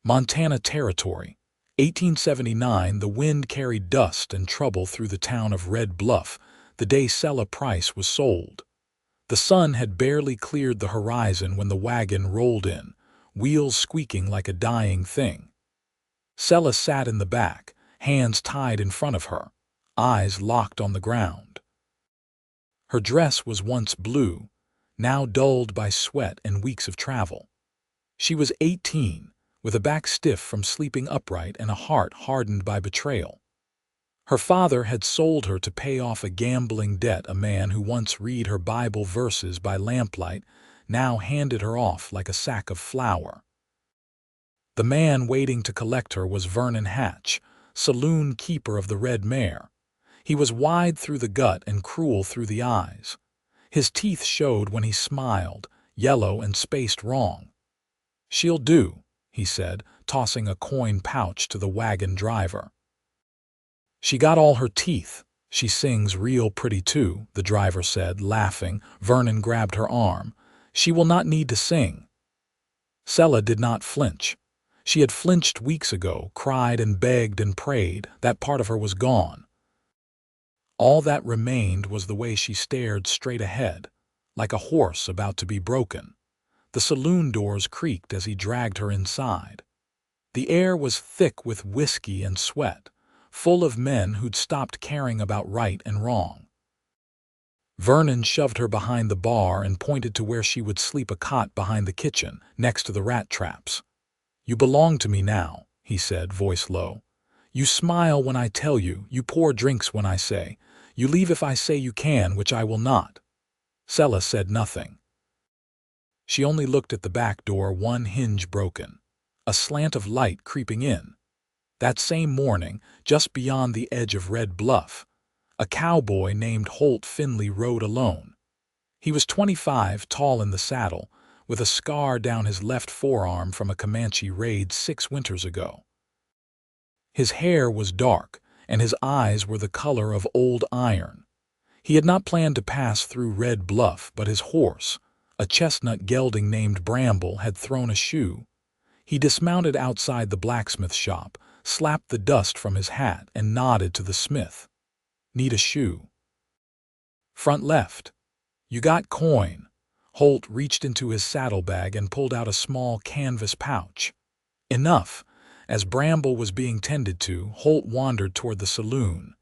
Montana Territory. 1879, the wind carried dust and trouble through the town of Red Bluff the day Selah Price was sold. The sun had barely cleared the horizon when the wagon rolled in, wheels squeaking like a dying thing. Selah sat in the back, hands tied in front of her, eyes locked on the ground. Her dress was once blue, now dulled by sweat and weeks of travel. She was 18, with a back stiff from sleeping upright and a heart hardened by betrayal. Her father had sold her to pay off a gambling debt. A man who once read her Bible verses by lamplight now handed her off like a sack of flour. The man waiting to collect her was Vernon Hatch, saloon keeper of the Red Mare. He was wide through the gut and cruel through the eyes. His teeth showed when he smiled, yellow and spaced wrong. "She'll do," he said, tossing a coin pouch to the wagon driver. "She got all her teeth. She sings real pretty too," the driver said, laughing. Vernon grabbed her arm. "She will not need to sing." Selah did not flinch. She had flinched weeks ago, cried and begged and prayed. That part of her was gone. All that remained was the way she stared straight ahead, like a horse about to be broken. The saloon doors creaked as he dragged her inside. The air was thick with whiskey and sweat, full of men who'd stopped caring about right and wrong. Vernon shoved her behind the bar and pointed to where she would sleep, a cot behind the kitchen, next to the rat traps. "You belong to me now," he said, voice low. "You smile when I tell you, you pour drinks when I say, you leave if I say you can, which I will not." Selah said nothing. She only looked at the back door, one hinge broken, a slant of light creeping in. That same morning, just beyond the edge of Red Bluff, a cowboy named Holt Finley rode alone. He was 25, tall in the saddle, with a scar down his left forearm from a Comanche raid 6 winters ago. His hair was dark, and his eyes were the color of old iron. He had not planned to pass through Red Bluff, but his horse, a chestnut gelding named Bramble, had thrown a shoe. He dismounted outside the blacksmith shop, slapped the dust from his hat, and nodded to the smith. "Need a shoe?" "Front left." "You got coin?" Holt reached into his saddlebag and pulled out a small canvas pouch. "Enough." As Bramble was being tended to, Holt wandered toward the saloon.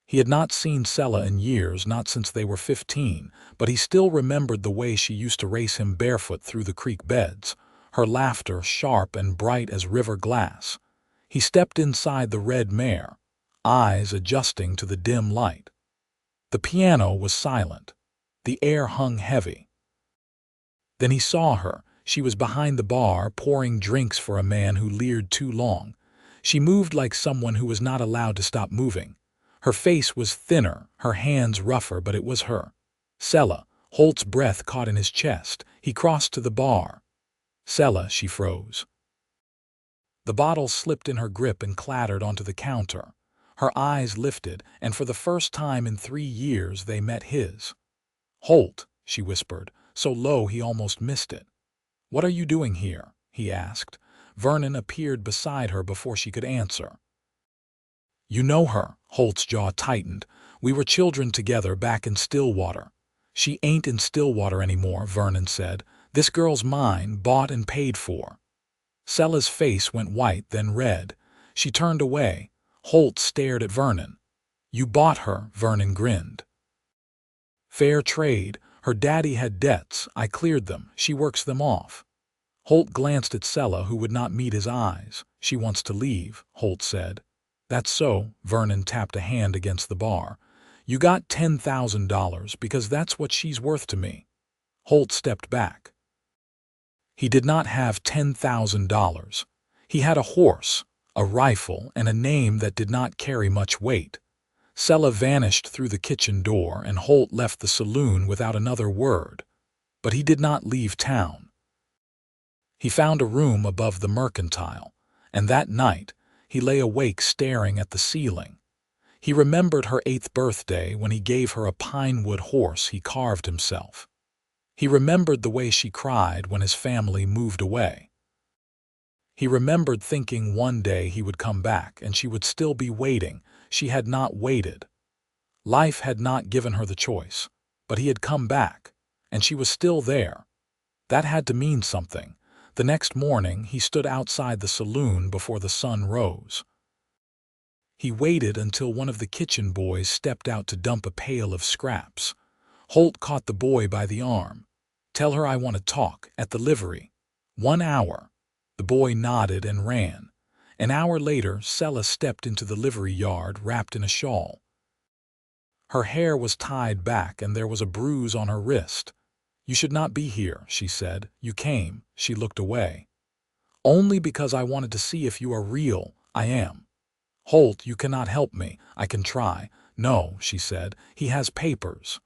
He had not seen Selah in years, not since they were 15, but he still remembered the way she used to race him barefoot through the creek beds, her laughter sharp and bright as river glass. He stepped inside the Red Mare, eyes adjusting to the dim light. The piano was silent. The air hung heavy. Then he saw her. She was behind the bar, pouring drinks for a man who leered too long. She moved like someone who was not allowed to stop moving. Her face was thinner, her hands rougher, but it was her. "Selah." Holt's breath caught in his chest. He crossed to the bar. "Selah," she froze. The bottle slipped in her grip and clattered onto the counter. Her eyes lifted, and for the first time in 3 years they met his. "Holt," she whispered, so low he almost missed it. "What are you doing here?" he asked. Vernon appeared beside her before she could answer. "You know her." Holt's jaw tightened. "We were children together back in Stillwater." "She ain't in Stillwater anymore," Vernon said. "This girl's mine, bought and paid for." Selah's face went white, then red. She turned away. Holt stared at Vernon. "You bought her," Vernon grinned. "Fair trade. Her daddy had debts. I cleared them. She works them off." Holt glanced at Selah, who would not meet his eyes. "She wants to leave," Holt said. "That's so." Vernon tapped a hand against the bar. "You got $10,000 because that's what she's worth to me." Holt stepped back. He did not have $10,000. He had a horse, a rifle, and a name that did not carry much weight. Selah vanished through the kitchen door, and Holt left the saloon without another word. But he did not leave town. He found a room above the mercantile, and that night he lay awake staring at the ceiling. He remembered her 8th birthday when he gave her a pinewood horse he carved himself. He remembered the way she cried when his family moved away. He remembered thinking one day he would come back and she would still be waiting. She had not waited. Life had not given her the choice, but he had come back, and she was still there. That had to mean something. The next morning, he stood outside the saloon before the sun rose. He waited until one of the kitchen boys stepped out to dump a pail of scraps. Holt caught the boy by the arm. "Tell her I want to talk, at the livery." 1 hour. The boy nodded and ran. An hour later, Selah stepped into the livery yard wrapped in a shawl. Her hair was tied back and there was a bruise on her wrist. "You should not be here," she said. "You came." She looked away. "Only because I wanted to see if you are real." "I am." "Holt, you cannot help me." "I can try." "No," she said. "He has papers.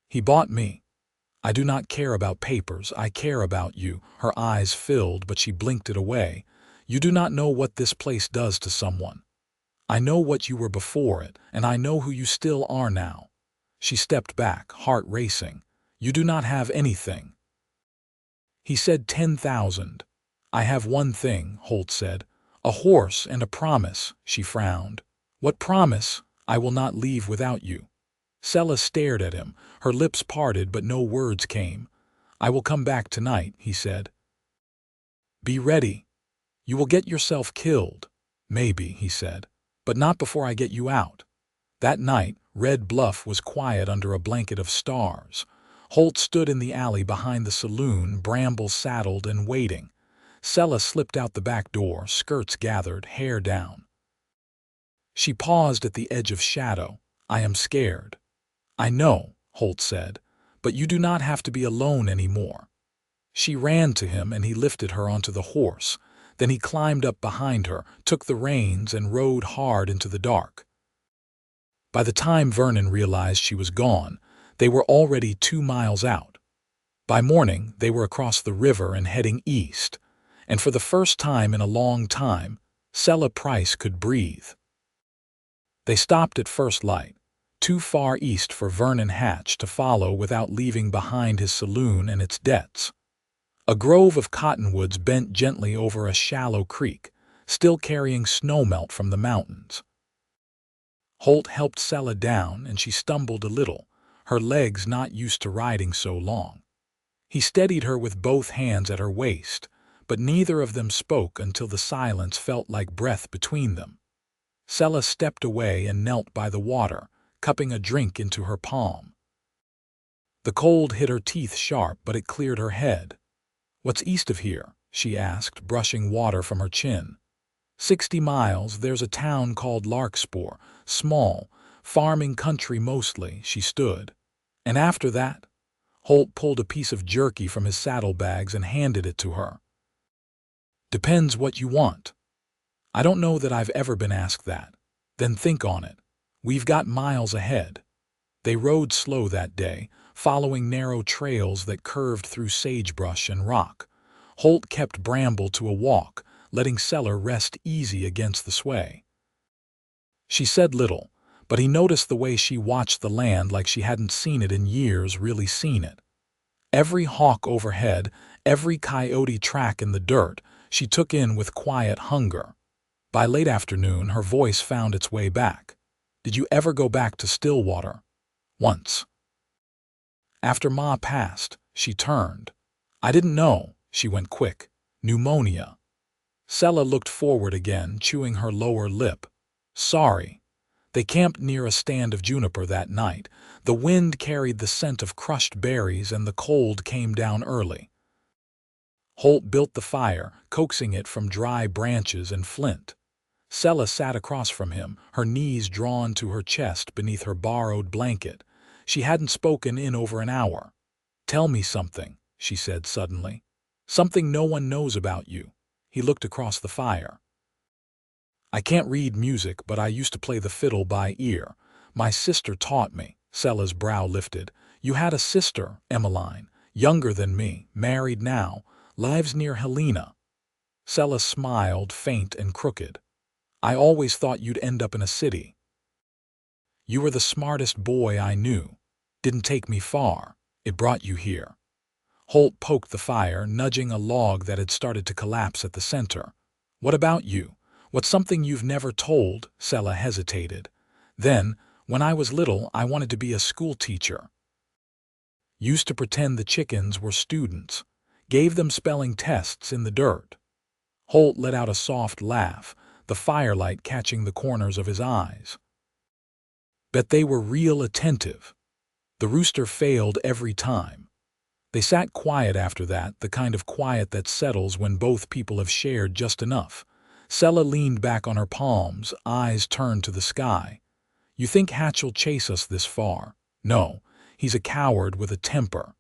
He bought me." "I do not care about papers. I care about you." Her eyes filled, but she blinked it away. "You do not know what this place does to someone. I know what you were before it, and I know who you still are now." She stepped back, heart racing. "You do not have anything." He said 10,000. "I have one thing," Holt said. "A horse and a promise." She frowned. "What promise?" "I will not leave without you." Selah stared at him. Her lips parted, but no words came. "I will come back tonight," he said. "Be ready." "You will get yourself killed." "Maybe," he said. "But not before I get you out." That night, Red Bluff was quiet under a blanket of stars. Holt stood in the alley behind the saloon, bramble saddled and waiting. Selah slipped out the back door, skirts gathered, hair down. She paused at the edge of shadow. "I am scared." "I know," Holt said, "but you do not have to be alone anymore." She ran to him and he lifted her onto the horse. Then he climbed up behind her, took the reins, and rode hard into the dark. By the time Vernon realized she was gone, they were already 2 miles out. By morning, they were across the river and heading east, and for the first time in a long time, Selah Price could breathe. They stopped at first light, too far east for Vernon Hatch to follow without leaving behind his saloon and its debts. A grove of cottonwoods bent gently over a shallow creek, still carrying snowmelt from the mountains. Holt helped Selah down, and she stumbled a little, her legs not used to riding so long. He steadied her with both hands at her waist, but neither of them spoke until the silence felt like breath between them. Selah stepped away and knelt by the water, cupping a drink into her palm. The cold hit her teeth sharp, but it cleared her head. "What's east of here?" she asked, brushing water from her chin. 60 miles, there's a town called Larkspur, small, farming country mostly." She stood. "And after that?" Holt pulled a piece of jerky from his saddlebags and handed it to her. "Depends what you want." "I don't know that I've ever been asked that." "Then think on it. We've got miles ahead." They rode slow that day, following narrow trails that curved through sagebrush and rock. Holt kept Bramble to a walk, letting Selah rest easy against the sway. She said little, but he noticed the way she watched the land like she hadn't seen it in years, really seen it. Every hawk overhead, every coyote track in the dirt, she took in with quiet hunger. By late afternoon, her voice found its way back. "Did you ever go back to Stillwater?" "Once. After Ma passed." She turned. "I didn't know." She went quick. "Pneumonia." Selah looked forward again, chewing her lower lip. "Sorry." They camped near a stand of juniper that night. The wind carried the scent of crushed berries and the cold came down early. Holt built the fire, coaxing it from dry branches and flint. Selah sat across from him, her knees drawn to her chest beneath her borrowed blanket. She hadn't spoken in over an hour. "Tell me something," she said suddenly. "Something no one knows about you." He looked across the fire. "I can't read music, but I used to play the fiddle by ear. My sister taught me." Selah's brow lifted. "You had a sister, Emmeline, younger than me, married now, lives near Helena." Selah smiled, faint and crooked. "I always thought you'd end up in a city." "You were the smartest boy I knew. Didn't take me far. It brought you here." Holt poked the fire, nudging a log that had started to collapse at the center. "What about you? What's something you've never told?" Selah hesitated. "Then, when I was little, I wanted to be a school teacher. Used to pretend the chickens were students. Gave them spelling tests in the dirt." Holt let out a soft laugh, the firelight catching the corners of his eyes. "Bet they were real attentive." The rooster failed every time. They sat quiet after that, the kind of quiet that settles when both people have shared just enough. Selah leaned back on her palms, eyes turned to the sky. "You think Hatch'll chase us this far? No, he's a coward with a temper.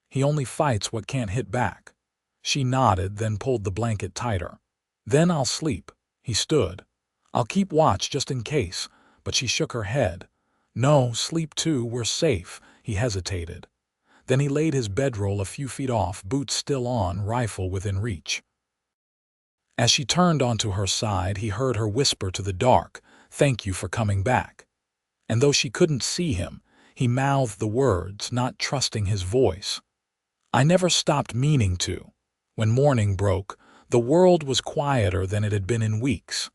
He only fights what can't hit back." She nodded, then pulled the blanket tighter. "Then I'll sleep." He stood. "I'll keep watch just in case." But she shook her head. "No, sleep too, we're safe." He hesitated. Then he laid his bedroll a few feet off, boots still on, rifle within reach. As she turned onto her side, he heard her whisper to the dark, "Thank you for coming back." And though she couldn't see him, he mouthed the words, not trusting his voice. "I never stopped meaning to." When morning broke, the world was quieter than it had been in weeks.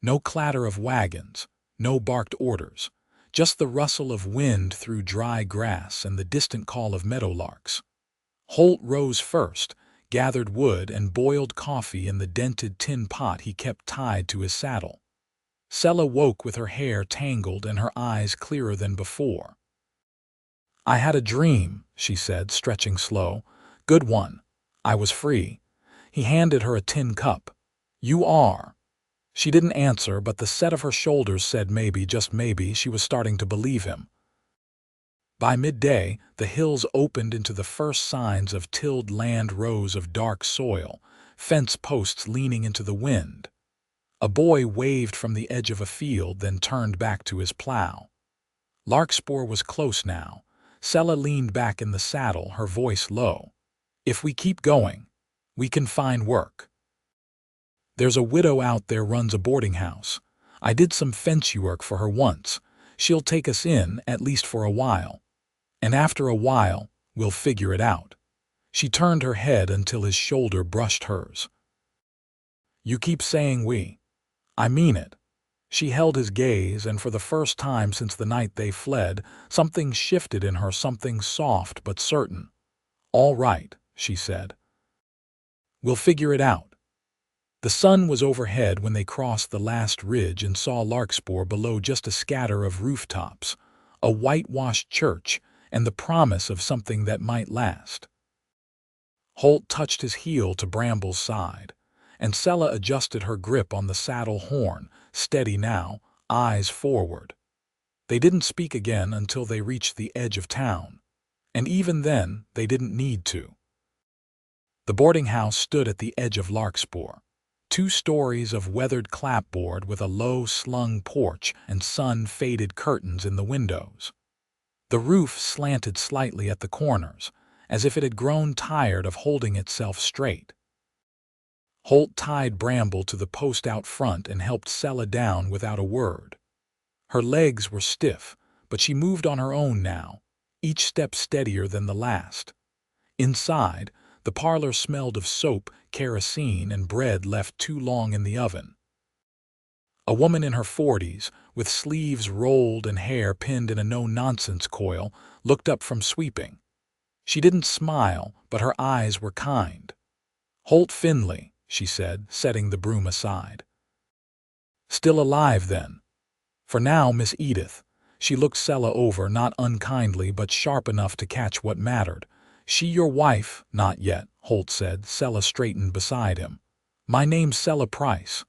No clatter of wagons, no barked orders, just the rustle of wind through dry grass and the distant call of meadowlarks. Holt rose first, gathered wood and boiled coffee in the dented tin pot he kept tied to his saddle. Selah woke with her hair tangled and her eyes clearer than before. "I had a dream," she said, stretching slow. "Good one. I was free." He handed her a tin cup. "You are." She didn't answer, but the set of her shoulders said maybe, just maybe, she was starting to believe him. By midday, the hills opened into the first signs of tilled land, rows of dark soil, fence posts leaning into the wind. A boy waved from the edge of a field, then turned back to his plow. Larkspur was close now. Selah leaned back in the saddle, her voice low. "If we keep going, we can find work. There's a widow out there runs a boarding house. I did some fence work for her once. She'll take us in, at least for a while. And after a while, we'll figure it out." She turned her head until his shoulder brushed hers. "You keep saying we. I mean it." She held his gaze, and for the first time since the night they fled, something shifted in her, something soft but certain. "All right," she said. "We'll figure it out." The sun was overhead when they crossed the last ridge and saw Larkspur below, just a scatter of rooftops, a whitewashed church, and the promise of something that might last. Holt touched his heel to Bramble's side, and Selah adjusted her grip on the saddle horn, steady now, eyes forward. They didn't speak again until they reached the edge of town, and even then they didn't need to. The boarding house stood at the edge of Larkspur. 2 stories of weathered clapboard with a low slung porch and sun-faded curtains in the windows. The roof slanted slightly at the corners, as if it had grown tired of holding itself straight. Holt tied Bramble to the post out front and helped Selah down without a word. Her legs were stiff, but she moved on her own now, each step steadier than the last. Inside, the parlor smelled of soap, kerosene, and bread left too long in the oven. A woman in her 40s, with sleeves rolled and hair pinned in a no-nonsense coil, looked up from sweeping. She didn't smile, but her eyes were kind. "Holt Finley," she said, setting the broom aside. "Still alive, then?" "For now, Miss Edith." She looked Selah over, not unkindly but sharp enough to catch what mattered. "She your wife?" "Not yet," Holt said. Selah straightened beside him. "My name's Selah Price."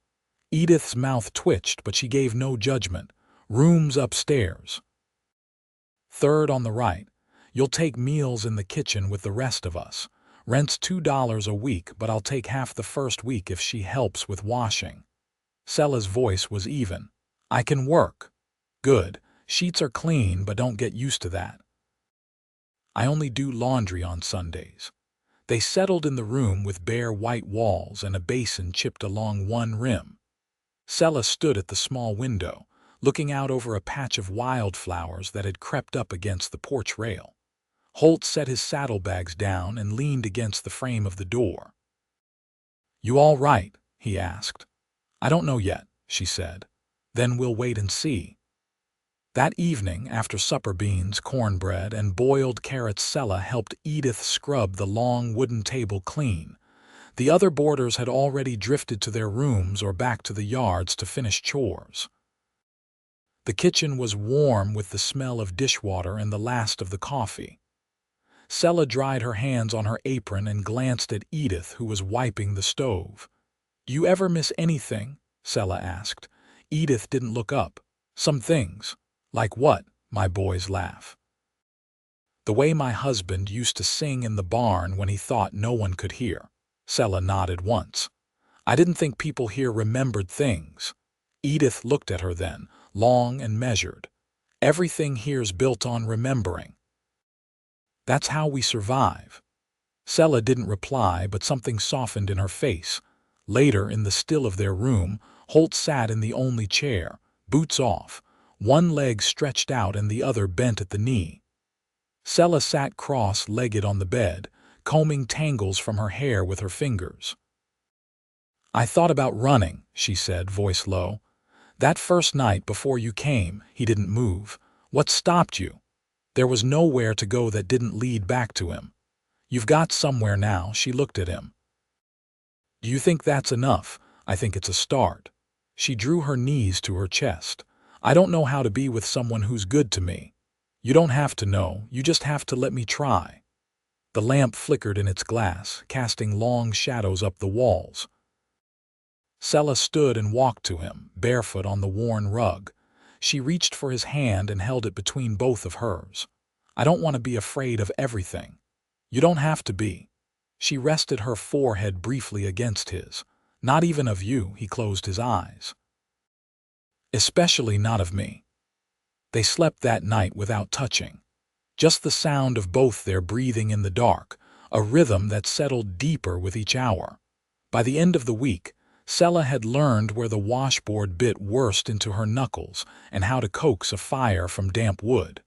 Edith's mouth twitched, but she gave no judgment. "Room's upstairs. 3rd on the right. You'll take meals in the kitchen with the rest of us. Rent's $2 a week, but I'll take half the first week if she helps with washing." Selah's voice was even. "I can work." "Good. Sheets are clean, but don't get used to that. I only do laundry on Sundays." They settled in the room with bare white walls and a basin chipped along one rim. Selah stood at the small window, looking out over a patch of wildflowers that had crept up against the porch rail. Holt set his saddlebags down and leaned against the frame of the door. "You all right?" he asked. "I don't know yet," she said. "Then we'll wait and see." That evening, after supper beans, cornbread, and boiled carrots, Selah helped Edith scrub the long wooden table clean. The other boarders had already drifted to their rooms or back to the yards to finish chores. The kitchen was warm with the smell of dishwater and the last of the coffee. Selah dried her hands on her apron and glanced at Edith, who was wiping the stove. "You ever miss anything?" Selah asked. Edith didn't look up. "Some things." "Like what?" My boys laugh. "The way my husband used to sing in the barn when he thought no one could hear." Selah nodded once. "I didn't think people here remembered things." Edith looked at her then, long and measured. "Everything here's built on remembering. That's how we survive." Selah didn't reply, but something softened in her face. Later, in the still of their room, Holt sat in the only chair, boots off, one leg stretched out and the other bent at the knee. Selah sat cross-legged on the bed, combing tangles from her hair with her fingers. "I thought about running," she said, voice low. "That first night before you came, he didn't move. What stopped you?" "There was nowhere to go that didn't lead back to him." "You've got somewhere now." She looked at him. "Do you think that's enough?" "I think it's a start." She drew her knees to her chest. "I don't know how to be with someone who's good to me." "You don't have to know, you just have to let me try." The lamp flickered in its glass, casting long shadows up the walls. Selah stood and walked to him, barefoot on the worn rug. She reached for his hand and held it between both of hers. "I don't want to be afraid of everything." "You don't have to be." She rested her forehead briefly against his. "Not even of you." He closed his eyes. "Especially not of me." They slept that night without touching. Just the sound of both their breathing in the dark, a rhythm that settled deeper with each hour. By the end of the week, Selah had learned where the washboard bit worst into her knuckles and how to coax a fire from damp wood.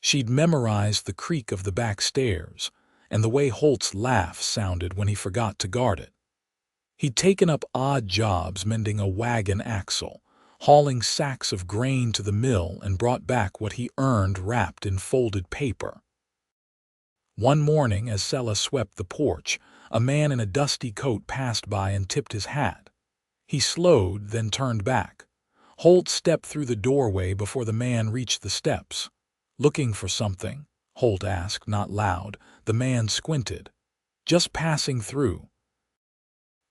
She'd memorized the creak of the back stairs and the way Holt's laugh sounded when he forgot to guard it. He'd taken up odd jobs mending a wagon axle, hauling sacks of grain to the mill, and brought back what he earned wrapped in folded paper. One morning, as Selah swept the porch, a man in a dusty coat passed by and tipped his hat. He slowed, then turned back. Holt stepped through the doorway before the man reached the steps. "Looking for something?" Holt asked, not loud. The man squinted. "Just passing through.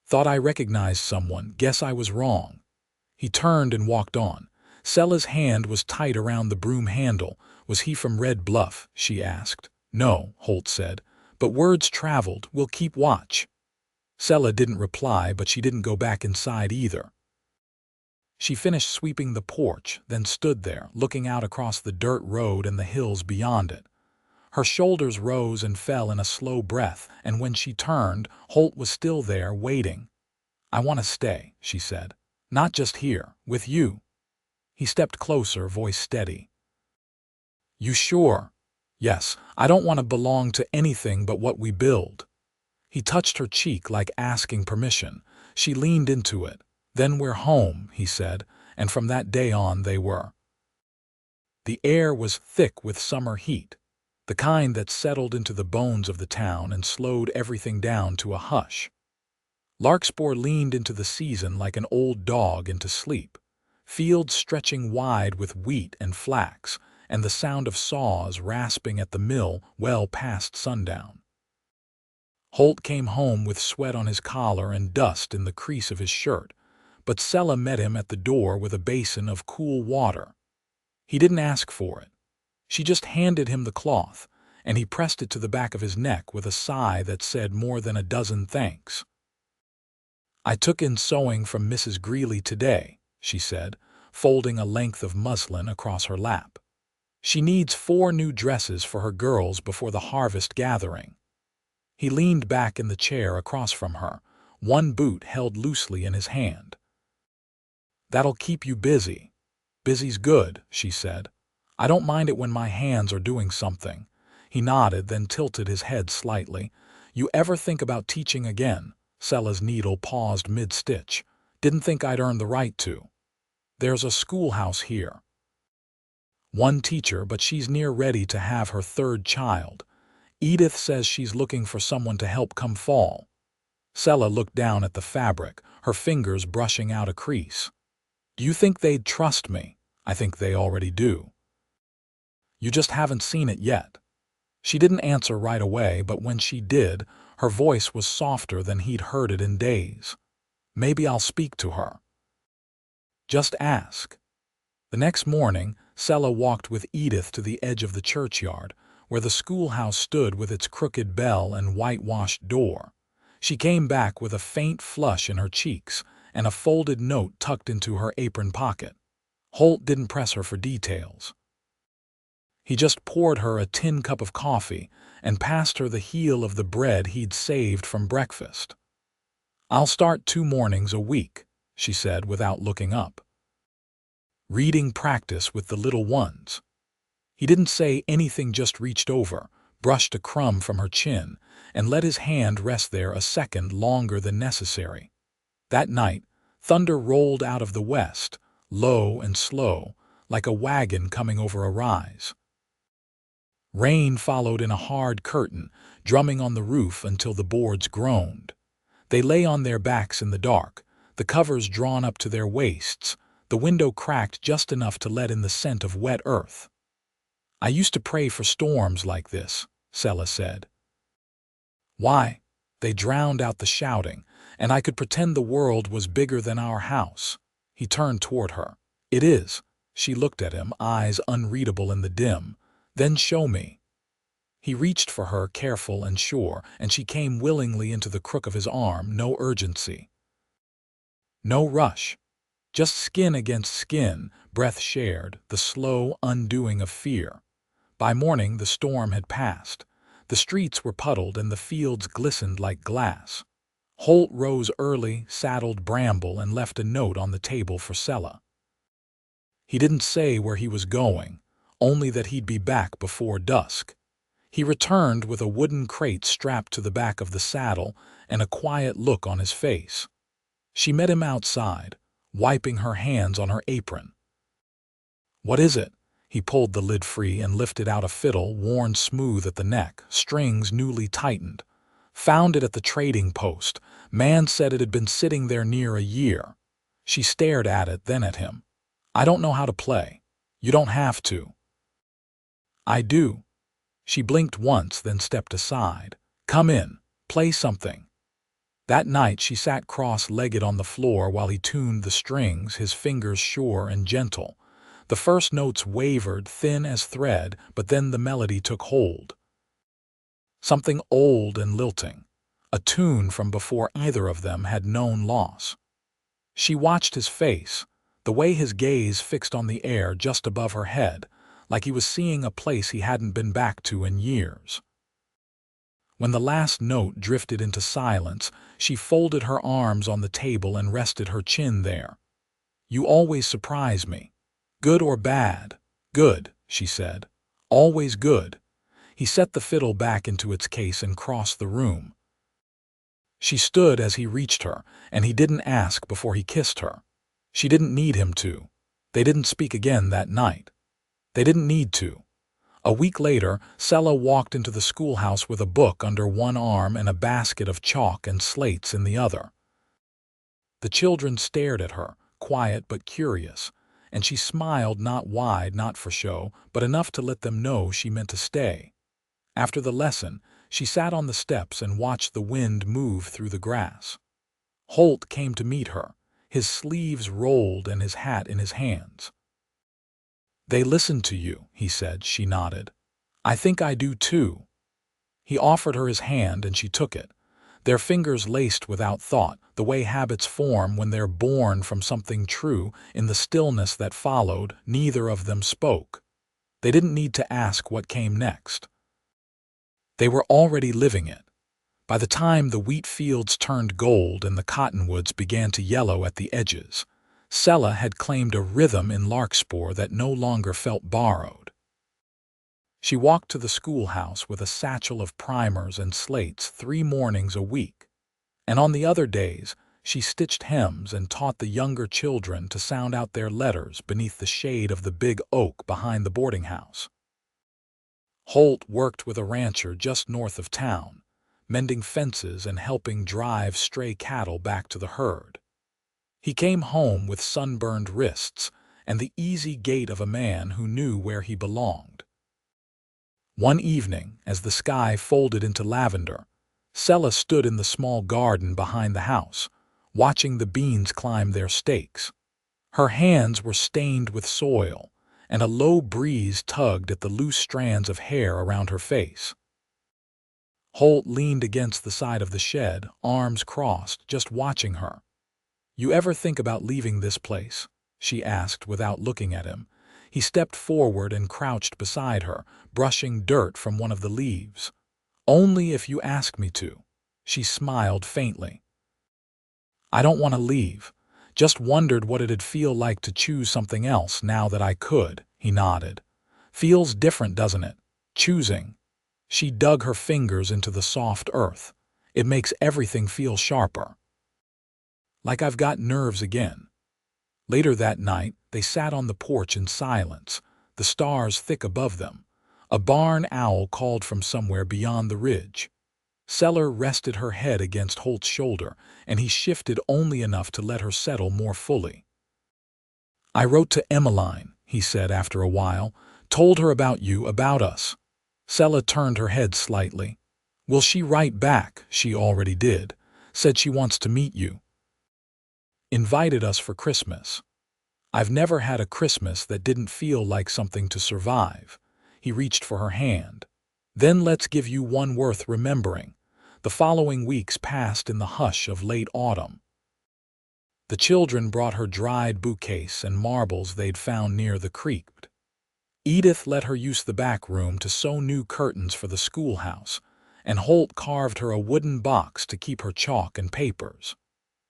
Thought I recognized someone. Guess I was wrong." He turned and walked on. Selah's hand was tight around the broom handle. "Was he from Red Bluff?" she asked. "No," Holt said. "But words traveled. We'll keep watch." Selah didn't reply, but she didn't go back inside either. She finished sweeping the porch, then stood there, looking out across the dirt road and the hills beyond it. Her shoulders rose and fell in a slow breath, and when she turned, Holt was still there, waiting. "I want to stay," she said. "Not just here, with you." He stepped closer, voice steady. "You sure?" "Yes, I don't want to belong to anything but what we build." He touched her cheek like asking permission. She leaned into it. "Then we're home," he said, and from that day on they were. The air was thick with summer heat, the kind that settled into the bones of the town and slowed everything down to a hush. Larkspur leaned into the season like an old dog into sleep, fields stretching wide with wheat and flax, and the sound of saws rasping at the mill well past sundown. Holt came home with sweat on his collar and dust in the crease of his shirt, but Selah met him at the door with a basin of cool water. He didn't ask for it. She just handed him the cloth, and he pressed it to the back of his neck with a sigh that said more than a dozen thanks. "I took in sewing from Mrs. Greeley today," she said, folding a length of muslin across her lap. "She needs 4 new dresses for her girls before the harvest gathering." He leaned back in the chair across from her, one boot held loosely in his hand. "That'll keep you busy." "Busy's good," she said. "I don't mind it when my hands are doing something." He nodded, then tilted his head slightly. You ever think about teaching again? Selah's needle paused mid-stitch. Didn't think I'd earned the right to. There's a schoolhouse here. One teacher, but she's near ready to have her third child. Edith says she's looking for someone to help come fall. Selah looked down at the fabric, her fingers brushing out a crease. Do you think they'd trust me? I think they already do. You just haven't seen it yet. She didn't answer right away, but when she did, her voice was softer than he'd heard it in days. Maybe I'll speak to her. Just ask. The next morning, Selah walked with Edith to the edge of the churchyard, where the schoolhouse stood with its crooked bell and whitewashed door. She came back with a faint flush in her cheeks and a folded note tucked into her apron pocket. Holt didn't press her for details. He just poured her a tin cup of coffee and passed her the heel of the bread he'd saved from breakfast. I'll start 2 mornings a week, she said without looking up. Reading practice with the little ones. He didn't say anything, just reached over, brushed a crumb from her chin, and let his hand rest there a second longer than necessary. That night, thunder rolled out of the west, low and slow, like a wagon coming over a rise. Rain followed in a hard curtain, drumming on the roof until the boards groaned. They lay on their backs in the dark, the covers drawn up to their waists, the window cracked just enough to let in the scent of wet earth. I used to pray for storms like this, Selah said. Why? They drowned out the shouting, and I could pretend the world was bigger than our house. He turned toward her. It is. She looked at him, eyes unreadable in the dim. Then show me. He reached for her, careful and sure, and she came willingly into the crook of his arm, no urgency. No rush. Just skin against skin, breath shared, the slow undoing of fear. By morning the storm had passed. The streets were puddled and the fields glistened like glass. Holt rose early, saddled Bramble, and left a note on the table for Selah. He didn't say where he was going, only that he'd be back before dusk. He returned with a wooden crate strapped to the back of the saddle and a quiet look on his face. She met him outside, wiping her hands on her apron. What is it? He pulled the lid free and lifted out a fiddle worn smooth at the neck, strings newly tightened. Found it at the trading post. Man said it had been sitting there near a year. She stared at it, then at him. I don't know how to play. You don't have to. I do. She blinked once, then stepped aside. Come in. Play something. That night she sat cross-legged on the floor while he tuned the strings, his fingers sure and gentle. The first notes wavered, thin as thread, but then the melody took hold. Something old and lilting, a tune from before either of them had known loss. She watched his face, the way his gaze fixed on the air just above her head, like he was seeing a place he hadn't been back to in years. When the last note drifted into silence, she folded her arms on the table and rested her chin there. You always surprise me. Good or bad? Good, she said. Always good. He set the fiddle back into its case and crossed the room. She stood as he reached her, and he didn't ask before he kissed her. She didn't need him to. They didn't speak again that night. They didn't need to. A week later, Selah walked into the schoolhouse with a book under one arm and a basket of chalk and slates in the other. The children stared at her, quiet but curious, and she smiled, not wide, not for show, but enough to let them know she meant to stay. After the lesson, she sat on the steps and watched the wind move through the grass. Holt came to meet her, his sleeves rolled and his hat in his hands. They listened to you, he said. She nodded. I think I do too. He offered her his hand and she took it. Their fingers laced without thought, the way habits form when they're born from something true. In the stillness that followed, neither of them spoke. They didn't need to ask what came next. They were already living it. By the time the wheat fields turned gold and the cottonwoods began to yellow at the edges, Selah had claimed a rhythm in Larkspur that no longer felt borrowed. She walked to the schoolhouse with a satchel of primers and slates 3 mornings a week, and on the other days she stitched hems and taught the younger children to sound out their letters beneath the shade of the big oak behind the boarding house. Holt worked with a rancher just north of town, mending fences and helping drive stray cattle back to the herd. He came home with sunburned wrists and the easy gait of a man who knew where he belonged. One evening, as the sky folded into lavender, Selah stood in the small garden behind the house, watching the beans climb their stakes. Her hands were stained with soil, and a low breeze tugged at the loose strands of hair around her face. Holt leaned against the side of the shed, arms crossed, just watching her. "You ever think about leaving this place?" she asked without looking at him. He stepped forward and crouched beside her, brushing dirt from one of the leaves. "Only if you ask me to." She smiled faintly. "I don't want to leave. Just wondered what it'd feel like to choose something else now that I could," he nodded. "Feels different, doesn't it? Choosing." She dug her fingers into the soft earth. "It makes everything feel sharper. Like I've got nerves again." Later that night, they sat on the porch in silence, the stars thick above them. A barn owl called from somewhere beyond the ridge. Selah rested her head against Holt's shoulder, and he shifted only enough to let her settle more fully. "I wrote to Emmeline," he said after a while. "Told her about you, about us." Selah turned her head slightly. "Will she write back?" She already did. "Said she wants to meet you. Invited us for Christmas." "I've never had a Christmas that didn't feel like something to survive." He reached for her hand. "Then let's give you one worth remembering." The following weeks passed in the hush of late autumn. The children brought her dried bouquets and marbles they'd found near the creek. Edith let her use the back room to sew new curtains for the schoolhouse, and Holt carved her a wooden box to keep her chalk and papers.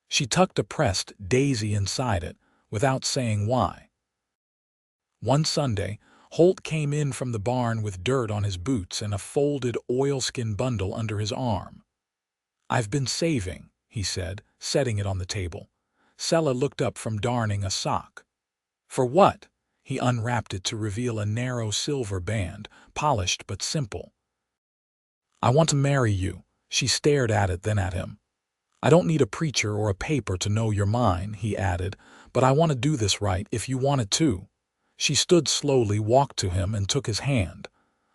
She tucked a pressed daisy inside it, without saying why. One Sunday, Holt came in from the barn with dirt on his boots and a folded oilskin bundle under his arm. "I've been saving," he said, setting it on the table. Selah looked up from darning a sock. "For what?" He unwrapped it to reveal a narrow silver band, polished but simple. "I want to marry you." She stared at it, then at him. "I don't need a preacher or a paper to know you're mine," he added, "but I want to do this right if you want it too." She stood slowly, walked to him, and took his hand.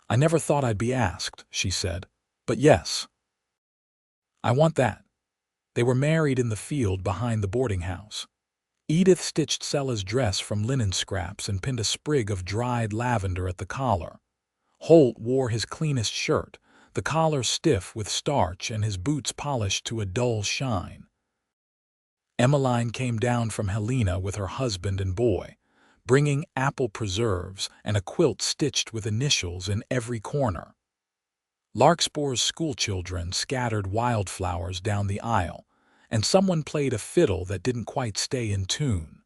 "I never thought I'd be asked," she said, "but yes. I want that." They were married in the field behind the boarding house. Edith stitched Selah's dress from linen scraps and pinned a sprig of dried lavender at the collar. Holt wore his cleanest shirt, the collar stiff with starch and his boots polished to a dull shine. Emmeline came down from Helena with her husband and boy, bringing apple preserves and a quilt stitched with initials in every corner. Larkspur's schoolchildren scattered wildflowers down the aisle, and someone played a fiddle that didn't quite stay in tune.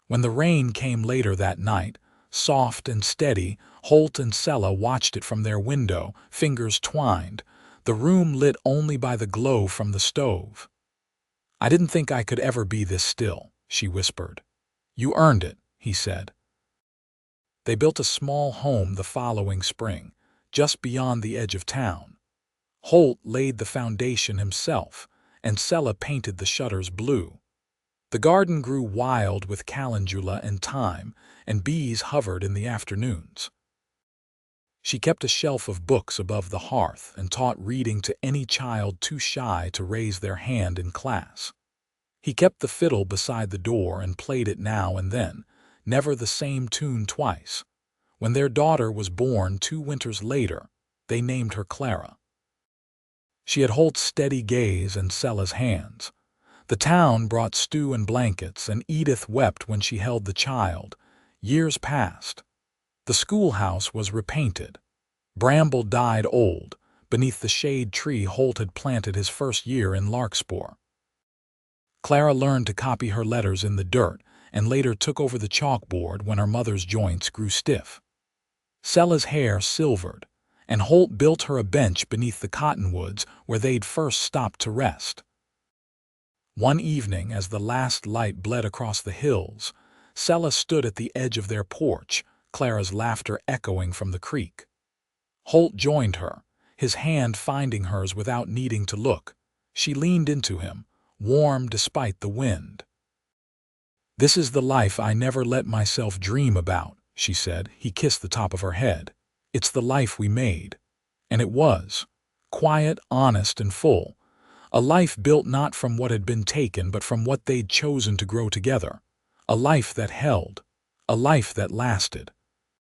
When the rain came later that night, soft and steady, Holt and Selah watched it from their window, fingers twined, the room lit only by the glow from the stove. "I didn't think I could ever be this still," she whispered. "You earned it," he said. They built a small home the following spring, just beyond the edge of town. Holt laid the foundation himself, and Selah painted the shutters blue. The garden grew wild with calendula and thyme, and bees hovered in the afternoons. She kept a shelf of books above the hearth and taught reading to any child too shy to raise their hand in class. He kept the fiddle beside the door and played it now and then, never the same tune twice. When their daughter was born 2 winters later, they named her Clara. She had Holt's steady gaze and Selah's hands. The town brought stew and blankets, and Edith wept when she held the child. Years passed. The schoolhouse was repainted. Bramble died old, beneath the shade tree Holt had planted his first year in Larkspur. Clara learned to copy her letters in the dirt, and later took over the chalkboard when her mother's joints grew stiff. Selah's hair silvered, and Holt built her a bench beneath the cottonwoods where they'd first stopped to rest. One evening, as the last light bled across the hills, Selah stood at the edge of their porch, Clara's laughter echoing from the creek. Holt joined her, his hand finding hers without needing to look. She leaned into him, warm despite the wind. "This is the life I never let myself dream about," she said. He kissed the top of her head. "It's the life we made." And it was. Quiet, honest, and full. A life built not from what had been taken, but from what they'd chosen to grow together. A life that held. A life that lasted.